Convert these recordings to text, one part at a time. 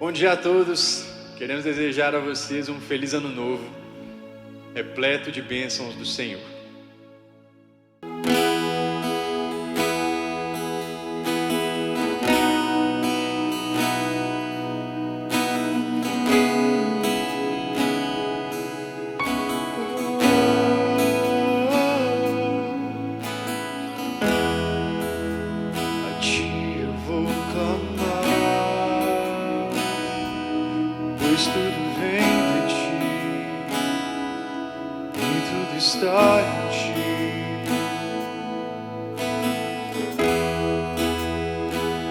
Bom dia a todos, queremos desejar a vocês um feliz ano novo, repleto de bênçãos do Senhor. A ti eu vou clamar, pois tudo vem de ti e tudo está em ti.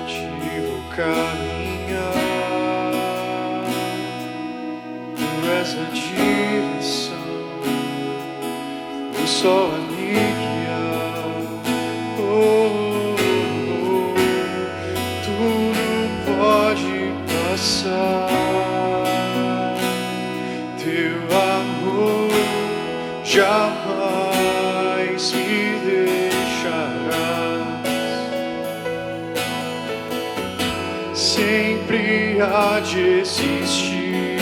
Ti vou caminhar, tu és a direção, o sol a me guiar. Tudo pode passar, teu amor jamais me deixarás. Sempre há de existir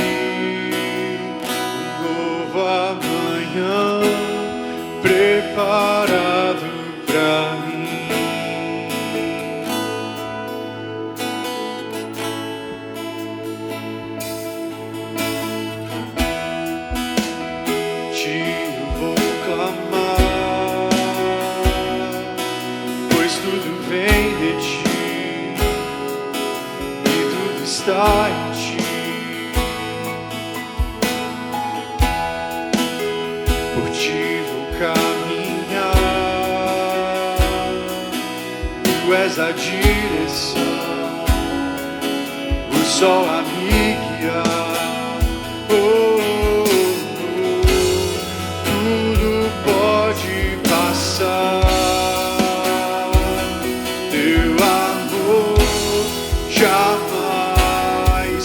um novo amanhã preparado pra mim. Ti eu vou clamar, pois tudo vem de ti e tudo está em ti. Por ti vou caminhar, tu és a direção, o sol a me guiar. Tudo pode passar, teu amor jamais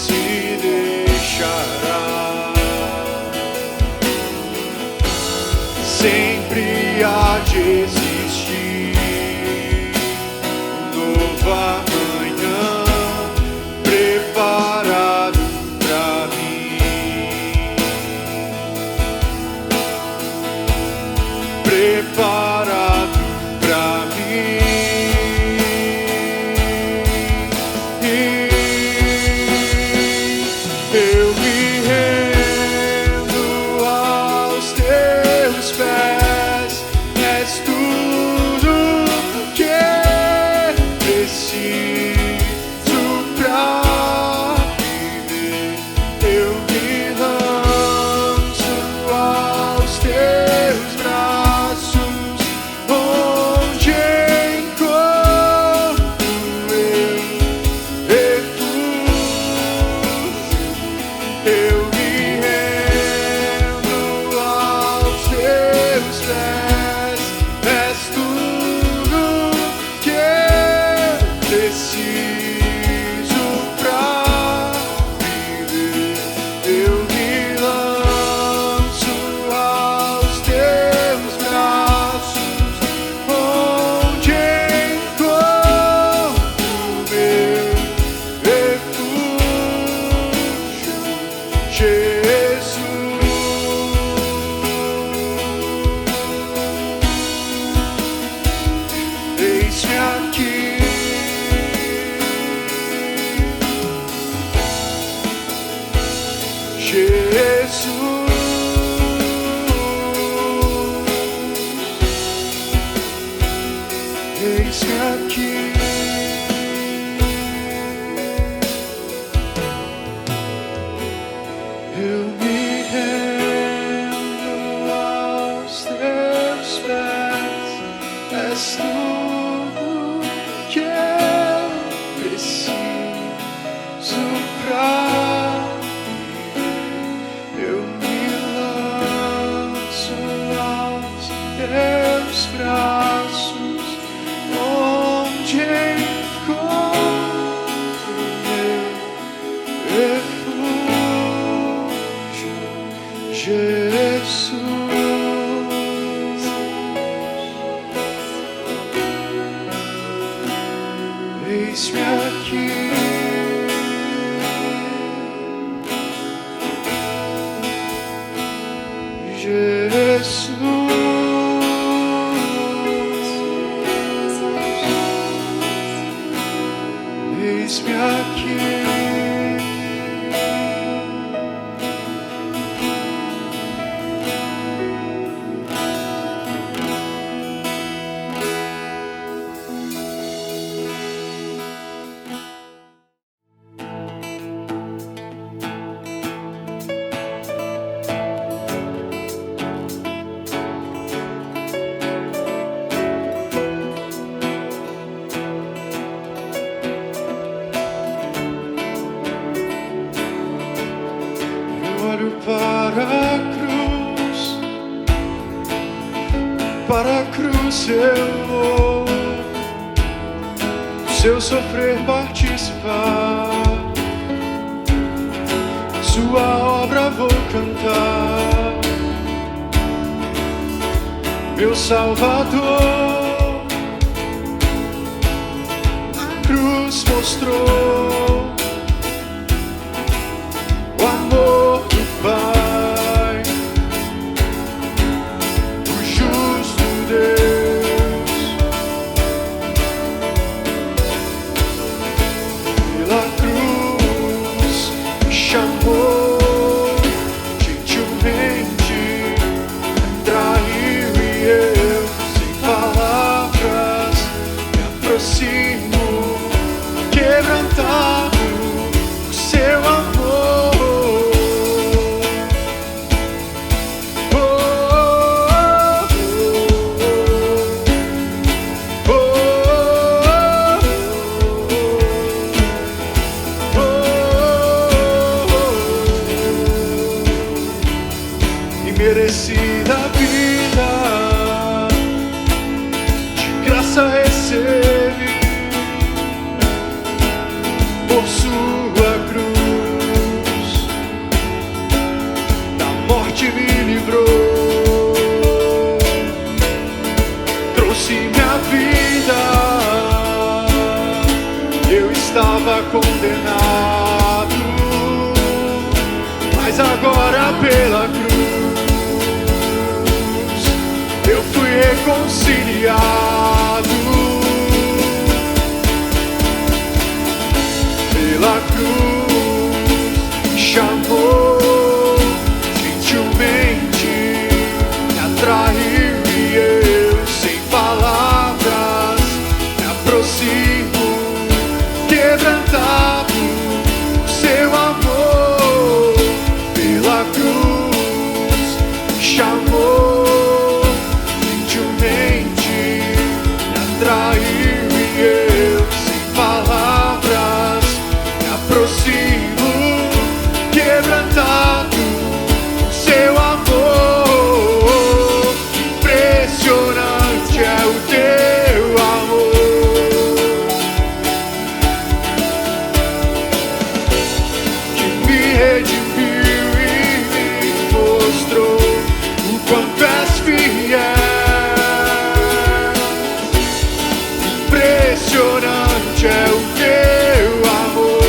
me deixará. Sempre há de existir um novo amanhã preparado pra mim. Preparado pra mim. Eu me rendo aos teus pés, és tudo que preciso pra viver. Eu me lanço aos teus braços, onde encontro eu refúgio. Eu me rendo aos teus pés, és tudo que eu preciso pra viver. Eu me lanço aos teus braços, onde encontro meu refúgio. Jesus, eis-me aqui. Jesus, eis-me aqui. Eu me rendo aos teus pés, és tudo que eu preciso pra viver. Eu me lanço aos teus braços, onde encontro meu refúgio. Jesus, eis-me aqui. Para a cruz eu vou, do seu sofrer participar, sua obra vou cantar. Meu Salvador, a cruz mostrou o amor do Pai, o justo Deus. Pela cruz me chamou gentilmente, traiu e eu, sem palavras, me aproximo, quebrantado por seu amor. Merecida vida, de graça recebe, por sua cruz, da morte me livrou, trouxe minha vida, eu estava condenado, mas agora pela cruz eu fui reconciliado. Pela cruz me chamou gentilmente, me atraiu e eu, sem palavras, me aproximo, quebrantado por seu amor. Pela cruz me chamou traiu e eu, sem palavras, me aproximo, quebrantado por seu amor. Impressionante é o teu amor, que me redimiu e me mostrou o quanto és fiel. Impressionante é o teu amor,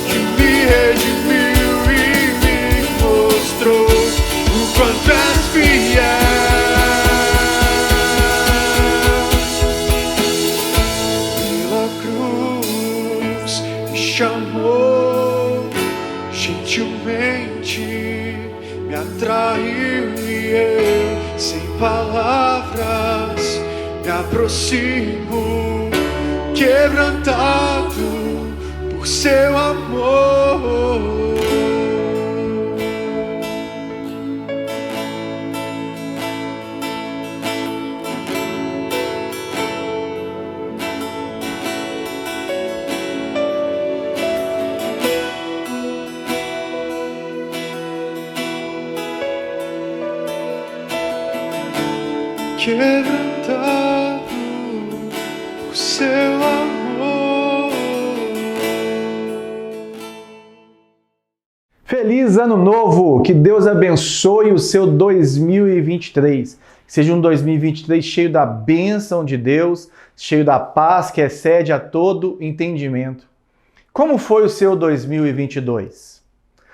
que me redimiu e me mostrou o quanto és fiel. Pela cruz me chamou gentilmente, me atraiu e eu, sem palavras, me aproximo, quebrantado por seu amor. Quebrantado por seu amor. Feliz Ano Novo! Que Deus abençoe o seu 2023. Que seja um 2023 cheio da bênção de Deus, cheio da paz que excede a todo entendimento. Como foi o seu 2022?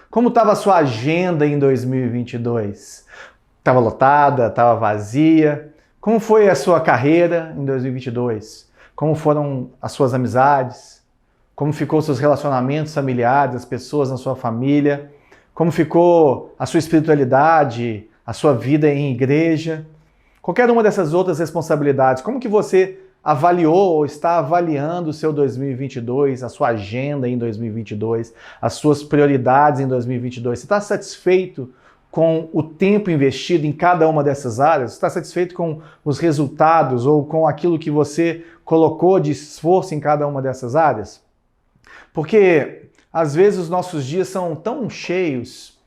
Como estava a sua agenda em 2022? Estava lotada? Estava vazia? Como foi a sua carreira em 2022? Como foram as suas amizades? Como ficou os seus relacionamentos familiares, as pessoas na sua família? Como ficou a sua espiritualidade, a sua vida em igreja? Qualquer uma dessas outras responsabilidades, como que você avaliou ou está avaliando o seu 2022, a sua agenda em 2022, as suas prioridades em 2022? Você está satisfeito com o tempo investido em cada uma dessas áreas? Você está satisfeito com os resultados ou com aquilo que você colocou de esforço em cada uma dessas áreas? Porque às vezes os nossos dias são tão cheios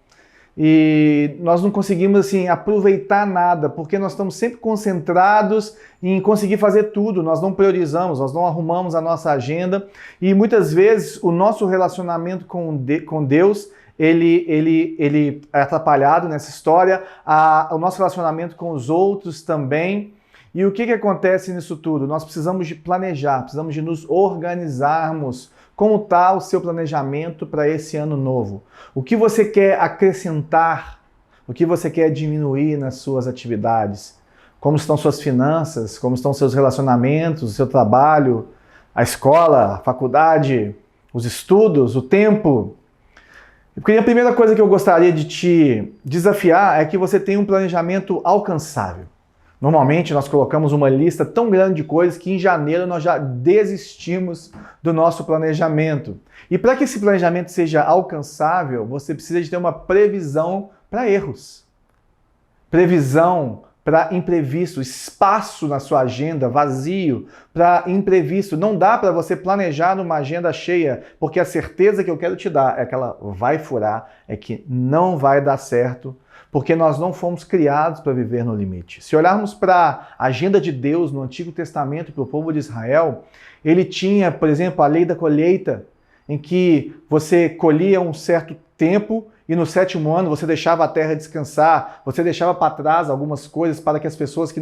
e nós não conseguimos assim aproveitar nada, porque nós estamos sempre concentrados em conseguir fazer tudo, nós não priorizamos, nós não arrumamos a nossa agenda e muitas vezes o nosso relacionamento com Deus ele é atrapalhado nessa história, o nosso relacionamento com os outros também. E o que acontece nisso tudo? Nós precisamos de planejar, precisamos de nos organizarmos. Como está o seu planejamento para esse ano novo? O que você quer acrescentar? O que você quer diminuir nas suas atividades? Como estão suas finanças? Como estão seus relacionamentos, o seu trabalho, a escola, a faculdade, os estudos, o tempo? Porque a primeira coisa que eu gostaria de te desafiar é que você tenha um planejamento alcançável. Normalmente nós colocamos uma lista tão grande de coisas que em janeiro nós já desistimos do nosso planejamento. E para que esse planejamento seja alcançável, você precisa de ter uma previsão para erros. Previsão para imprevisto, espaço na sua agenda vazio para imprevisto. Não dá para você planejar numa agenda cheia, porque a certeza que eu quero te dar é que ela vai furar, é que não vai dar certo, porque nós não fomos criados para viver no limite. Se olharmos para a agenda de Deus no Antigo Testamento para o povo de Israel, ele tinha, por exemplo, a lei da colheita, em que você colhia um certo tempo e no 7º ano você deixava a terra descansar, você deixava para trás algumas coisas para que as pessoas que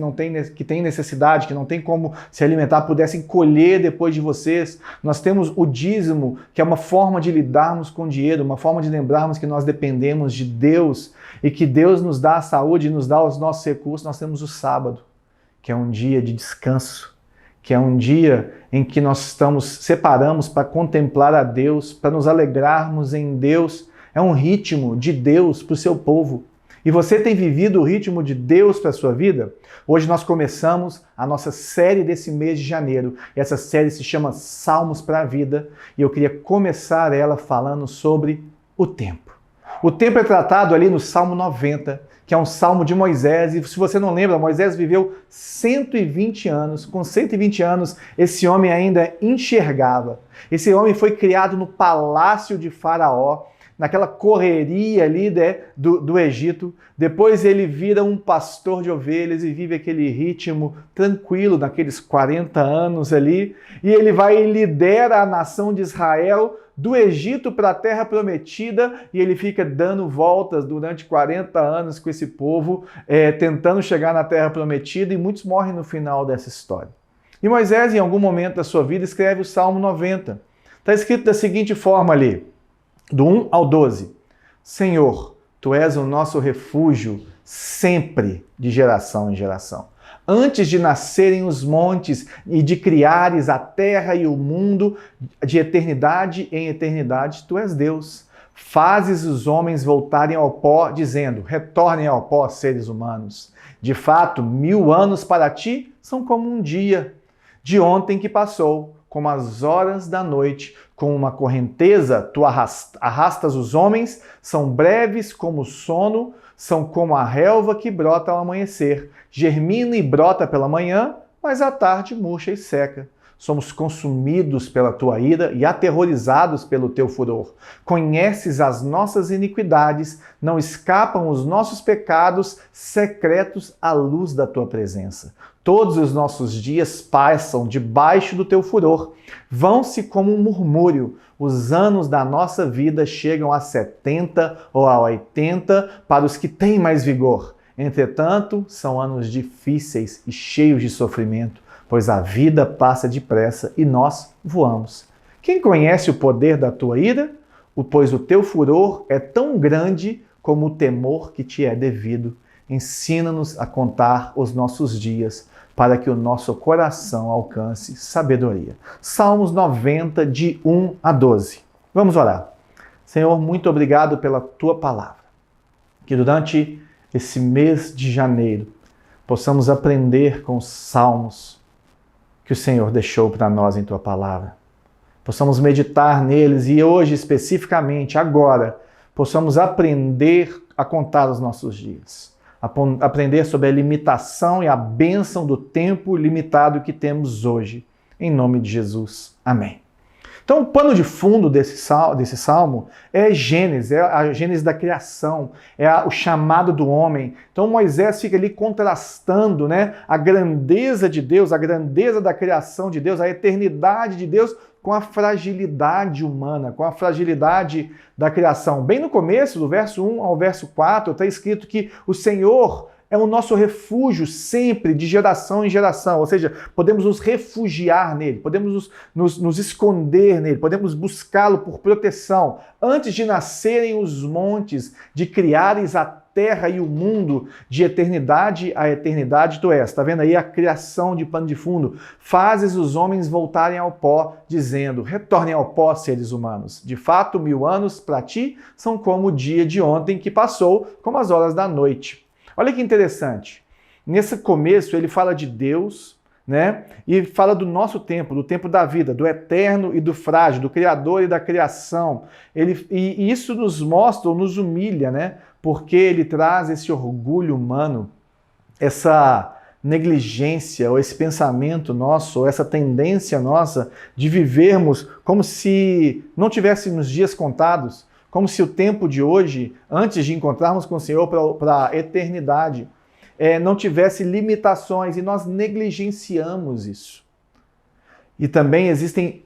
têm necessidade, que não têm como se alimentar, pudessem colher depois de vocês. Nós temos o dízimo, que é uma forma de lidarmos com dinheiro, uma forma de lembrarmos que nós dependemos de Deus e que Deus nos dá a saúde e nos dá os nossos recursos. Nós temos o sábado, que é um dia de descanso, que é um dia em que nós separamos para contemplar a Deus, para nos alegrarmos em Deus. É um ritmo de Deus para o seu povo. E você tem vivido o ritmo de Deus para a sua vida? Hoje nós começamos a nossa série desse mês de janeiro. E essa série se chama Salmos para a Vida. E eu queria começar ela falando sobre o tempo. O tempo é tratado ali no Salmo 90, que é um salmo de Moisés. E se você não lembra, Moisés viveu 120 anos. Com 120 anos, esse homem ainda enxergava. Esse homem foi criado no palácio de Faraó, naquela correria ali do Egito. Depois ele vira um pastor de ovelhas e vive aquele ritmo tranquilo naqueles 40 anos ali. E ele vai e lidera a nação de Israel do Egito para a Terra Prometida e ele fica dando voltas durante 40 anos com esse povo, tentando chegar na Terra Prometida, e muitos morrem no final dessa história. E Moisés, em algum momento da sua vida, escreve o Salmo 90. Está escrito da seguinte forma ali, do 1 ao 12. Senhor, Tu és o nosso refúgio sempre, de geração em geração. Antes de nascerem os montes e de criares a terra e o mundo, de eternidade em eternidade, Tu és Deus. Fazes os homens voltarem ao pó, dizendo, retornem ao pó, seres humanos. De fato, 1000 anos para Ti são como um dia, de ontem que passou, como as horas da noite. Com uma correnteza, Tu arrastas os homens, são breves como o sono, são como a relva que brota ao amanhecer. Germina e brota pela manhã, mas à tarde murcha e seca. Somos consumidos pela Tua ira e aterrorizados pelo Teu furor. Conheces as nossas iniquidades, não escapam os nossos pecados secretos à luz da Tua presença. Todos os nossos dias passam debaixo do Teu furor. Vão-se como um murmúrio. Os anos da nossa vida chegam a 70 ou a 80 para os que têm mais vigor. Entretanto, são anos difíceis e cheios de sofrimento, pois a vida passa depressa e nós voamos. Quem conhece o poder da Tua ira? Pois o Teu furor é tão grande como o temor que Te é devido. ensina-nos a contar os nossos dias para que o nosso coração alcance sabedoria. Salmos 90, de 1 a 12. Vamos orar. Senhor, muito obrigado pela tua palavra. Que durante esse mês de janeiro possamos aprender com os salmos que o Senhor deixou para nós em tua palavra. Possamos meditar neles e hoje, especificamente, agora, possamos aprender a contar os nossos dias. Aprender sobre a limitação e a bênção do tempo limitado que temos hoje. Em nome de Jesus. Amém. Então, o pano de fundo desse salmo é Gênesis, é a Gênesis da criação, é o chamado do homem. Então, Moisés fica ali contrastando, né, a grandeza de Deus, a grandeza da criação de Deus, a eternidade de Deus com a fragilidade humana, com a fragilidade da criação. Bem no começo, do verso 1 ao verso 4, está escrito que o Senhor é o nosso refúgio sempre, de geração em geração. Ou seja, podemos nos refugiar nele, podemos nos esconder nele, podemos buscá-lo por proteção. Antes de nascerem os montes, de criares a terra e o mundo, de eternidade a eternidade tu és. Está vendo aí a criação de pano de fundo? Fazes os homens voltarem ao pó, dizendo, retornem ao pó, seres humanos. De fato, 1000 anos para ti são como o dia de ontem que passou, como as horas da noite. Olha que interessante. Nesse começo ele fala de Deus, né? E fala do nosso tempo, do tempo da vida, do eterno e do frágil, do Criador e da criação. E isso nos mostra ou nos humilha, né? Porque ele traz esse orgulho humano, essa negligência ou esse pensamento nosso, ou essa tendência nossa de vivermos como se não tivéssemos dias contados, como se o tempo de hoje, antes de encontrarmos com o Senhor para a eternidade, não tivesse limitações, e nós negligenciamos isso. E também existem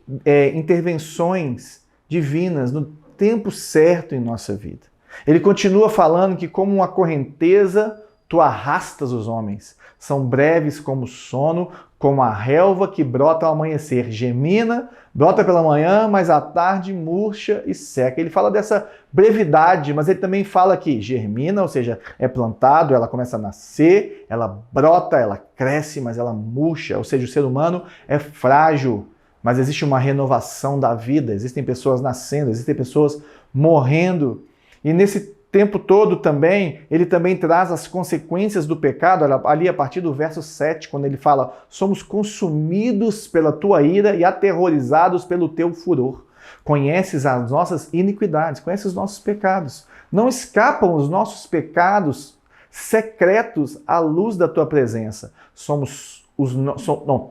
intervenções divinas no tempo certo em nossa vida. Ele continua falando que como uma correnteza, tu arrastas os homens. São breves como o sono, como a relva que brota ao amanhecer. Gemina, brota pela manhã, mas à tarde murcha e seca. Ele fala dessa brevidade, mas ele também fala que germina, ou seja, é plantado, ela começa a nascer, ela brota, ela cresce, mas ela murcha. Ou seja, o ser humano é frágil, mas existe uma renovação da vida. Existem pessoas nascendo, existem pessoas morrendo. E nesse tempo todo também, ele também traz as consequências do pecado, ali a partir do verso 7, quando ele fala, somos consumidos pela tua ira e aterrorizados pelo teu furor. Conheces as nossas iniquidades, conheces os nossos pecados. Não escapam os nossos pecados secretos à luz da tua presença.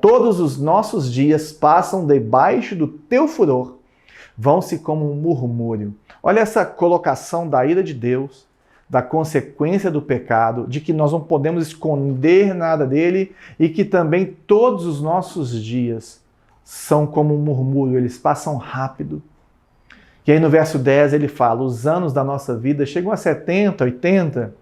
Todos os nossos dias passam debaixo do teu furor, vão-se como um murmúrio. Olha essa colocação da ira de Deus, da consequência do pecado, de que nós não podemos esconder nada dele e que também todos os nossos dias são como um murmúrio, eles passam rápido. E aí no verso 10 ele fala, os anos da nossa vida chegam a 70, 80,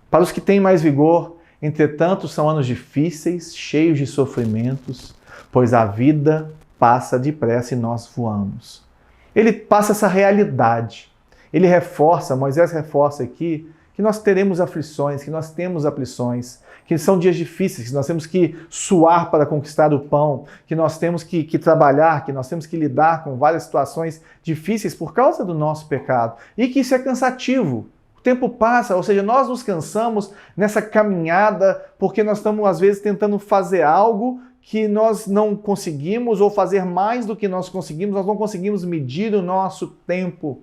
para os que têm mais vigor, entretanto são anos difíceis, cheios de sofrimentos, pois a vida passa depressa e nós voamos. Ele passa essa realidade. Ele reforça, Moisés reforça aqui, que nós teremos aflições, que nós temos aflições, que são dias difíceis, que nós temos que suar para conquistar o pão, que nós temos que trabalhar, que nós temos que lidar com várias situações difíceis por causa do nosso pecado. E que isso é cansativo. O tempo passa, ou seja, nós nos cansamos nessa caminhada porque nós estamos, às vezes, tentando fazer algo que nós não conseguimos, ou fazer mais do que nós conseguimos, nós não conseguimos medir o nosso tempo.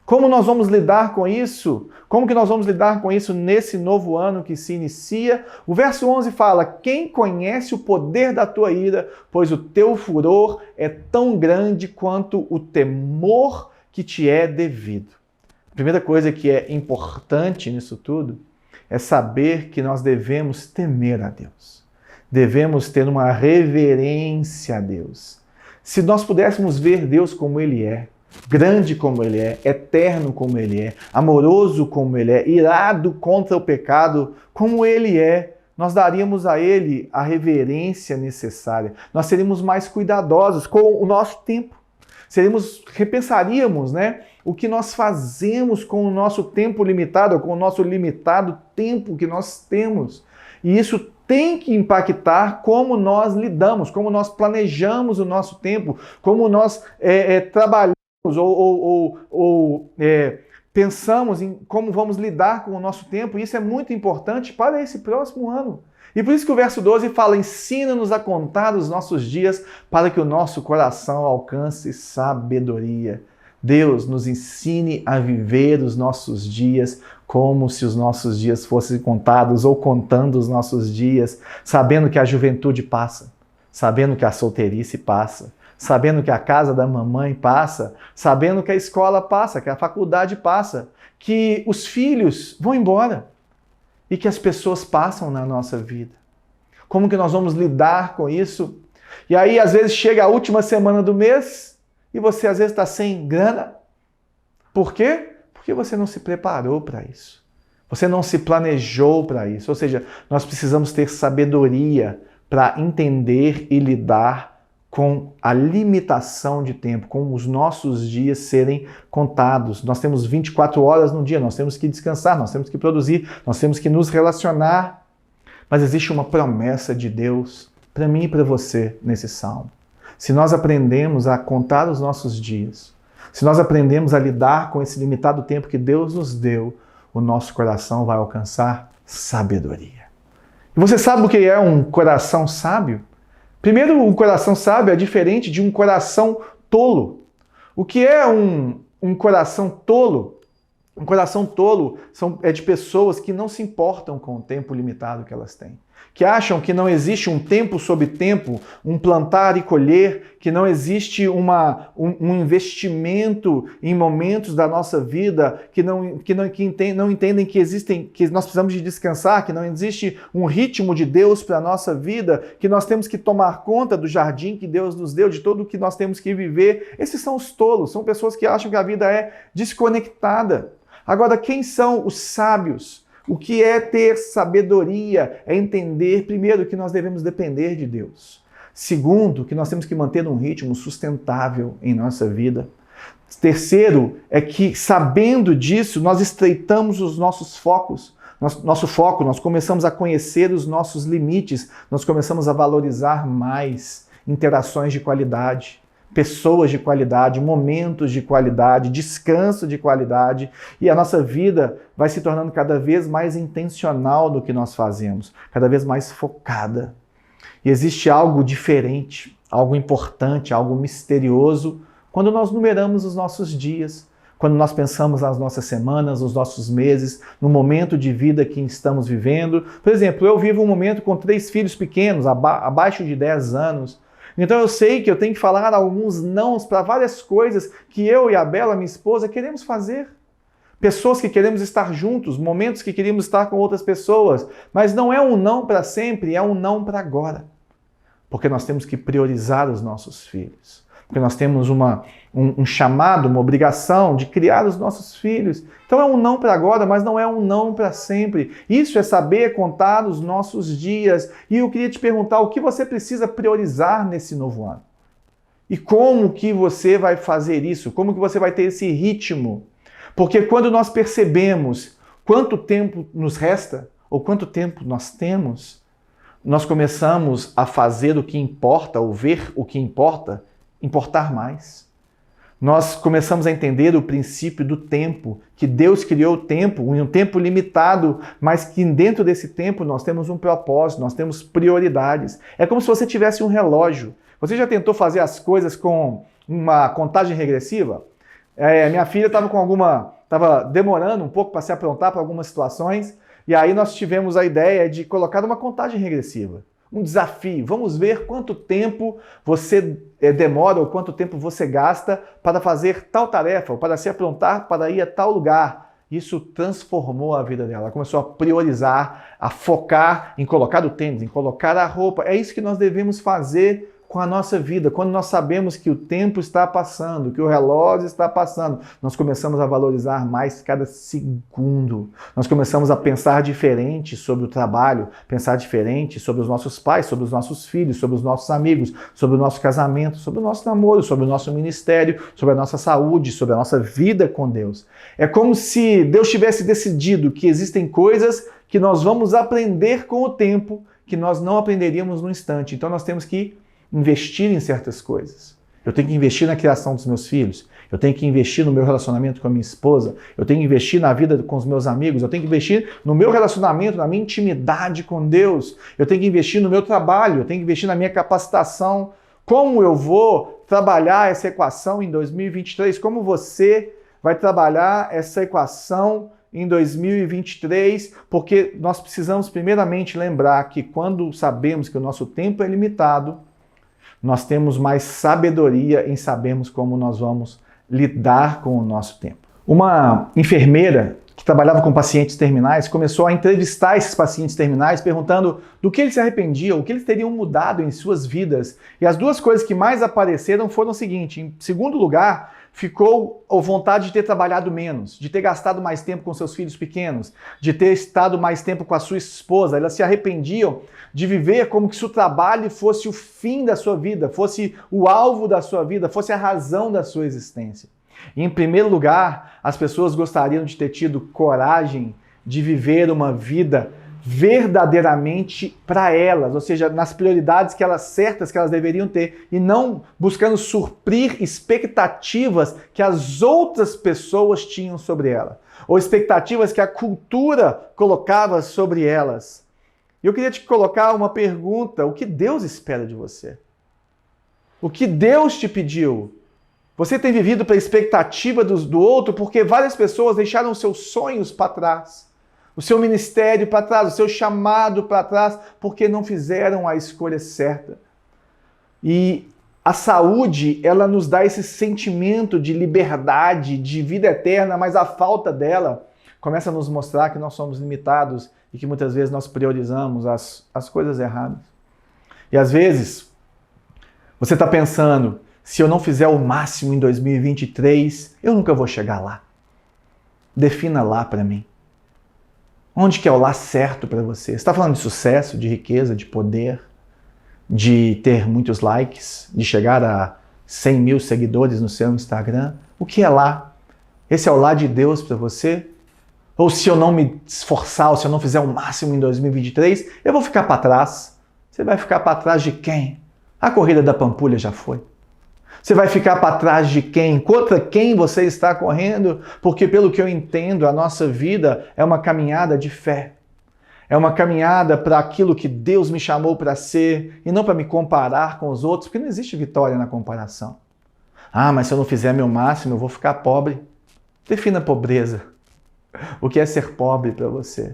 Como nós vamos lidar com isso? Como que nós vamos lidar com isso nesse novo ano que se inicia? O verso 11 fala, quem conhece o poder da tua ira, pois o teu furor é tão grande quanto o temor que te é devido. A primeira coisa que é importante nisso tudo é saber que nós devemos temer a Deus. Devemos ter uma reverência a Deus. Se nós pudéssemos ver Deus como Ele é, grande como Ele é, eterno como Ele é, amoroso como Ele é, irado contra o pecado como Ele é, nós daríamos a Ele a reverência necessária. Nós seríamos mais cuidadosos com o nosso tempo. repensaríamos, né, o que nós fazemos com o nosso tempo limitado, com o nosso limitado tempo que nós temos. E isso tem que impactar como nós lidamos, como nós planejamos o nosso tempo, como nós trabalhamos ou pensamos em como vamos lidar com o nosso tempo. Isso é muito importante para esse próximo ano. E por isso que o verso 12 fala: ensina-nos a contar os nossos dias para que o nosso coração alcance sabedoria. Deus, nos ensine a viver os nossos dias como se os nossos dias fossem contados, ou contando os nossos dias, sabendo que a juventude passa, sabendo que a solteirice passa, sabendo que a casa da mamãe passa, sabendo que a escola passa, que a faculdade passa, que os filhos vão embora e que as pessoas passam na nossa vida. Como que nós vamos lidar com isso? E aí, às vezes, chega a última semana do mês e você, às vezes, está sem grana. Por quê? Porque você não se preparou para isso. Você não se planejou para isso. Ou seja, nós precisamos ter sabedoria para entender e lidar com a limitação de tempo, com os nossos dias serem contados. Nós temos 24 horas no dia, nós temos que descansar, nós temos que produzir, nós temos que nos relacionar. Mas existe uma promessa de Deus para mim e para você nesse salmo. Se nós aprendemos a contar os nossos dias, se nós aprendemos a lidar com esse limitado tempo que Deus nos deu, o nosso coração vai alcançar sabedoria. E você sabe o que é um coração sábio? Primeiro, um coração sábio é diferente de um coração tolo. O que é um coração tolo? Um coração tolo é de pessoas que não se importam com o tempo limitado que elas têm. Que acham que não existe um tempo sobre tempo, um plantar e colher, que não existe um investimento em momentos da nossa vida, que não entendem que nós precisamos de descansar, que não existe um ritmo de Deus para a nossa vida, que nós temos que tomar conta do jardim que Deus nos deu, de tudo o que nós temos que viver. Esses são os tolos, são pessoas que acham que a vida é desconectada. Agora, quem são os sábios? O que é ter sabedoria? É entender, primeiro, que nós devemos depender de Deus. Segundo, que nós temos que manter um ritmo sustentável em nossa vida. Terceiro, é que, sabendo disso, nós estreitamos os nossos focos. Nosso foco, nós começamos a conhecer os nossos limites, nós começamos a valorizar mais interações de qualidade, pessoas de qualidade, momentos de qualidade, descanso de qualidade, e a nossa vida vai se tornando cada vez mais intencional do que nós fazemos, cada vez mais focada. E existe algo diferente, algo importante, algo misterioso quando nós numeramos os nossos dias, quando nós pensamos nas nossas semanas, nos nossos meses, no momento de vida que estamos vivendo. Por exemplo, eu vivo um momento com 3 filhos pequenos, abaixo de 10 anos. Então eu sei que eu tenho que falar alguns nãos para várias coisas que eu e a Bela, minha esposa, queremos fazer. Pessoas que queremos estar juntos, momentos que queremos estar com outras pessoas. Mas não é um não para sempre, é um não para agora. Porque nós temos que priorizar os nossos filhos. Porque nós temos um chamado, uma obrigação de criar os nossos filhos. Então é um não para agora, mas não é um não para sempre. Isso é saber contar os nossos dias. E eu queria te perguntar o que você precisa priorizar nesse novo ano. E como que você vai fazer isso? Como que você vai ter esse ritmo? Porque quando nós percebemos quanto tempo nos resta, ou quanto tempo nós temos, nós começamos a fazer o que importa, ou ver o que importar mais. Nós começamos a entender o princípio do tempo, que Deus criou o tempo, em um tempo limitado, mas que dentro desse tempo nós temos um propósito, nós temos prioridades. É como se você tivesse um relógio. Você já tentou fazer as coisas com uma contagem regressiva? Minha filha estava demorando um pouco para se aprontar para algumas situações, e aí nós tivemos a ideia de colocar uma contagem regressiva. Um desafio. Vamos ver quanto tempo você demora ou quanto tempo você gasta para fazer tal tarefa, ou para se aprontar para ir a tal lugar. Isso transformou a vida dela. Ela começou a priorizar, a focar em colocar o tênis, em colocar a roupa. É isso que nós devemos fazer com a nossa vida. Quando nós sabemos que o tempo está passando, que o relógio está passando, nós começamos a valorizar mais cada segundo. Nós começamos a pensar diferente sobre o trabalho, pensar diferente sobre os nossos pais, sobre os nossos filhos, sobre os nossos amigos, sobre o nosso casamento, sobre o nosso namoro, sobre o nosso ministério, sobre a nossa saúde, sobre a nossa vida com Deus. É como se Deus tivesse decidido que existem coisas que nós vamos aprender com o tempo, que nós não aprenderíamos no instante. Então nós temos que investir em certas coisas. Eu tenho que investir na criação dos meus filhos, eu tenho que investir no meu relacionamento com a minha esposa, eu tenho que investir na vida com os meus amigos, eu tenho que investir no meu relacionamento, na minha intimidade com Deus, eu tenho que investir no meu trabalho, eu tenho que investir na minha capacitação. Como eu vou trabalhar essa equação em 2023? Como você vai trabalhar essa equação em 2023, porque nós precisamos primeiramente lembrar que quando sabemos que o nosso tempo é limitado, nós temos mais sabedoria em sabermos como nós vamos lidar com o nosso tempo. Uma enfermeira que trabalhava com pacientes terminais começou a entrevistar esses pacientes terminais perguntando do que eles se arrependiam, o que eles teriam mudado em suas vidas. E as duas coisas que mais apareceram foram o seguinte: em segundo lugar, ficou a vontade de ter trabalhado menos, de ter gastado mais tempo com seus filhos pequenos, de ter estado mais tempo com a sua esposa. Elas se arrependiam de viver como se o trabalho fosse o fim da sua vida, fosse o alvo da sua vida, fosse a razão da sua existência. E, em primeiro lugar, as pessoas gostariam de ter tido coragem de viver uma vida verdadeiramente para elas, ou seja, nas prioridades que elas certas que elas deveriam ter, e não buscando suprir expectativas que as outras pessoas tinham sobre ela, ou expectativas que a cultura colocava sobre elas. E eu queria te colocar uma pergunta: o que Deus espera de você? O que Deus te pediu? Você tem vivido para a expectativa do outro, porque várias pessoas deixaram os seus sonhos para trás, o seu ministério para trás, o seu chamado para trás, porque não fizeram a escolha certa. E a saúde, ela nos dá esse sentimento de liberdade, de vida eterna, mas a falta dela começa a nos mostrar que nós somos limitados e que muitas vezes nós priorizamos as coisas erradas. E às vezes, você está pensando: se eu não fizer o máximo em 2023, eu nunca vou chegar lá. Defina lá para mim. Onde que é o lá certo para você? Você está falando de sucesso, de riqueza, de poder, de ter muitos likes, de chegar a 100 mil seguidores no seu Instagram? O que é lá? Esse é o lá de Deus para você? Ou se eu não me esforçar, ou se eu não fizer o máximo em 2023, eu vou ficar para trás? Você vai ficar para trás de quem? A corrida da Pampulha já foi. Você vai ficar para trás de quem? Contra quem você está correndo? Porque, pelo que eu entendo, a nossa vida é uma caminhada de fé. É uma caminhada para aquilo que Deus me chamou para ser e não para me comparar com os outros, porque não existe vitória na comparação. Ah, mas se eu não fizer meu máximo, eu vou ficar pobre. Defina pobreza. O que é ser pobre para você?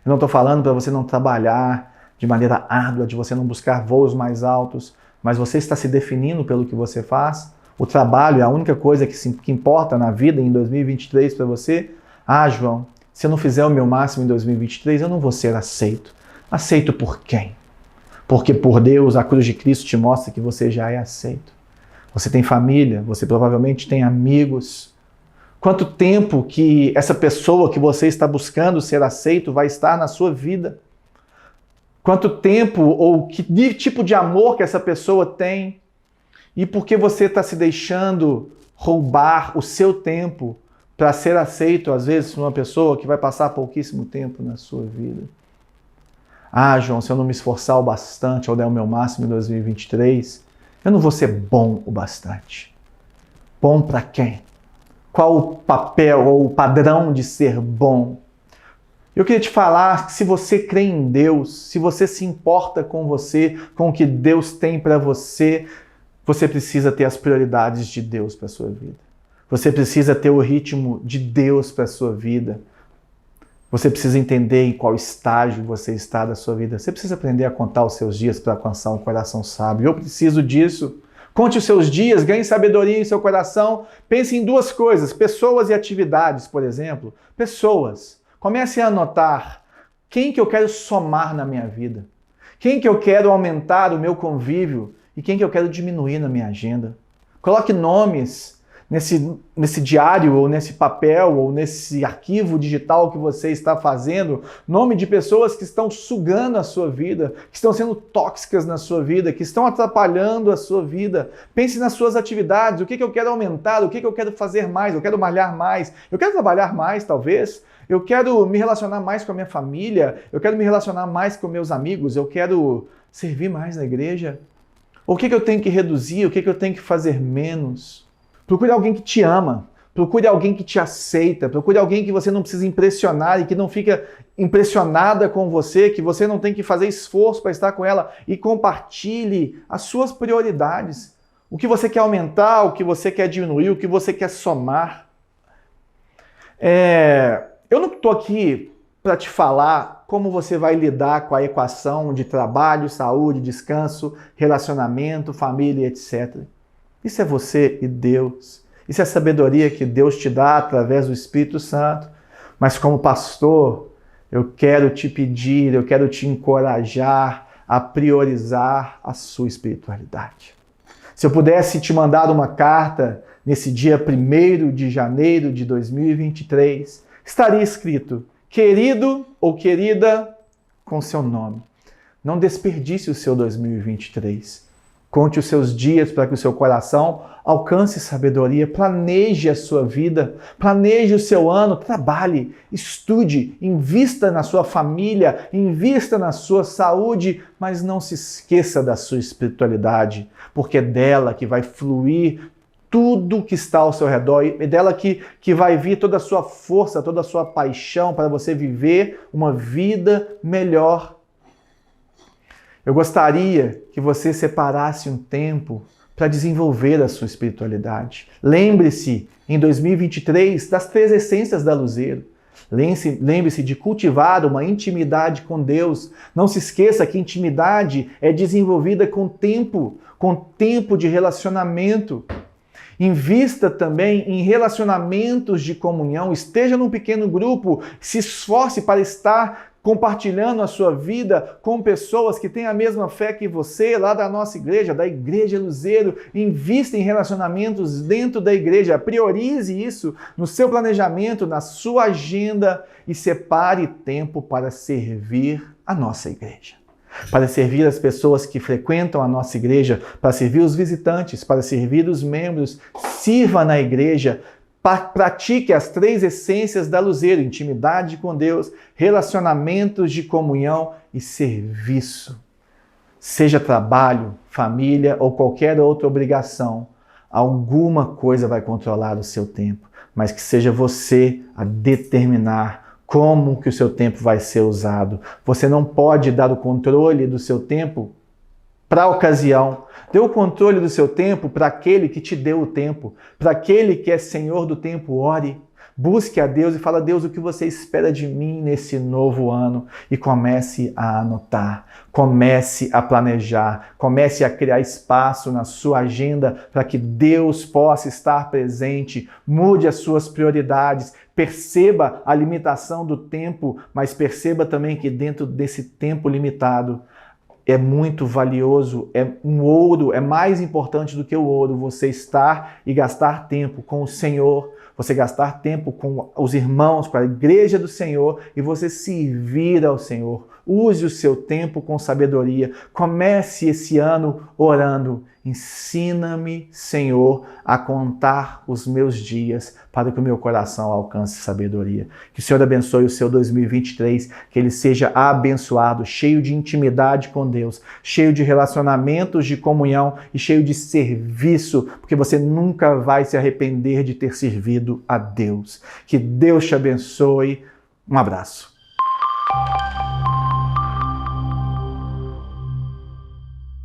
Eu não estou falando para você não trabalhar de maneira árdua, de você não buscar voos mais altos, mas você está se definindo pelo que você faz. O trabalho é a única coisa que importa na vida em 2023 para você. Ah, João, se eu não fizer o meu máximo em 2023, eu não vou ser aceito. Aceito por quem? Porque por Deus, a cruz de Cristo te mostra que você já é aceito. Você tem família, você provavelmente tem amigos. Quanto tempo que essa pessoa que você está buscando ser aceito vai estar na sua vida? Quanto tempo ou que tipo de amor que essa pessoa tem? E por que você está se deixando roubar o seu tempo para ser aceito, às vezes, por uma pessoa que vai passar pouquíssimo tempo na sua vida? Ah, João, se eu não me esforçar o bastante ou der o meu máximo em 2023, eu não vou ser bom o bastante. Bom para quem? Qual o papel ou o padrão de ser bom? Eu queria te falar que se você crê em Deus, se você se importa com você, com o que Deus tem para você, você precisa ter as prioridades de Deus para a sua vida. Você precisa ter o ritmo de Deus para a sua vida. Você precisa entender em qual estágio você está da sua vida. Você precisa aprender a contar os seus dias para alcançar um coração sábio. Eu preciso disso. Conte os seus dias, ganhe sabedoria em seu coração. Pense em duas coisas: pessoas e atividades, por exemplo. Pessoas. Comece a anotar quem que eu quero somar na minha vida. Quem que eu quero aumentar o meu convívio. e quem que eu quero diminuir na minha agenda. Coloque nomes nesse diário, ou nesse papel, ou nesse arquivo digital que você está fazendo, nome de pessoas que estão sugando a sua vida, que estão sendo tóxicas na sua vida, que estão atrapalhando a sua vida. Pense nas suas atividades, o que eu quero aumentar, o que eu quero fazer mais, eu quero malhar mais, eu quero trabalhar mais, talvez. Eu quero me relacionar mais com a minha família, eu quero me relacionar mais com meus amigos, eu quero servir mais na igreja. O que eu tenho que reduzir, o que eu tenho que fazer menos? Procure alguém que te ama, procure alguém que te aceita, procure alguém que você não precisa impressionar e que não fica impressionada com você, que você não tem que fazer esforço para estar com ela, e compartilhe as suas prioridades. O que você quer aumentar, o que você quer diminuir, o que você quer somar. Eu não estou aqui para te falar como você vai lidar com a equação de trabalho, saúde, descanso, relacionamento, família, etc. Isso é você e Deus. Isso é a sabedoria que Deus te dá através do Espírito Santo. Mas como pastor, eu quero te pedir, eu quero te encorajar a priorizar a sua espiritualidade. Se eu pudesse te mandar uma carta nesse dia 1º de janeiro de 2023, estaria escrito: querido ou querida, com seu nome. Não desperdice o seu 2023. Conte os seus dias para que o seu coração alcance sabedoria. Planeje a sua vida, planeje o seu ano, trabalhe, estude, invista na sua família, invista na sua saúde, mas não se esqueça da sua espiritualidade, porque é dela que vai fluir tudo que está ao seu redor, é dela que vai vir toda a sua força, toda a sua paixão para você viver uma vida melhor. Eu gostaria que você separasse um tempo para desenvolver a sua espiritualidade. Lembre-se, em 2023, das 3 essências da Luzeiro. Lembre-se de cultivar uma intimidade com Deus. Não se esqueça que intimidade é desenvolvida com tempo de relacionamento. Invista também em relacionamentos de comunhão. Esteja num pequeno grupo, se esforce para estar compartilhando a sua vida com pessoas que têm a mesma fé que você, lá da nossa igreja, da Igreja Luzeiro. Invista em relacionamentos dentro da igreja. Priorize isso no seu planejamento, na sua agenda, e separe tempo para servir a nossa igreja. Para servir as pessoas que frequentam a nossa igreja, para servir os visitantes, para servir os membros. Sirva na igreja. Pratique as 3 essências da Luzeiro: intimidade com Deus, relacionamentos de comunhão e serviço. Seja trabalho, família ou qualquer outra obrigação, alguma coisa vai controlar o seu tempo, mas que seja você a determinar como que o seu tempo vai ser usado. Você não pode dar o controle do seu tempo para a ocasião. Dê o controle do seu tempo para aquele que te deu o tempo, para aquele que é Senhor do tempo. Ore, busque a Deus e fala: Deus, o que você espera de mim nesse novo ano? E comece a anotar, comece a planejar, comece a criar espaço na sua agenda para que Deus possa estar presente. Mude as suas prioridades, perceba a limitação do tempo, mas perceba também que dentro desse tempo limitado, é muito valioso, é um ouro, é mais importante do que o ouro você estar e gastar tempo com o Senhor, você gastar tempo com os irmãos, com a igreja do Senhor e você servir ao Senhor. Use o seu tempo com sabedoria. Comece esse ano orando: ensina-me, Senhor, a contar os meus dias para que o meu coração alcance sabedoria. Que o Senhor abençoe o seu 2023, que ele seja abençoado, cheio de intimidade com Deus, cheio de relacionamentos de comunhão e cheio de serviço, porque você nunca vai se arrepender de ter servido a Deus. Que Deus te abençoe. Um abraço.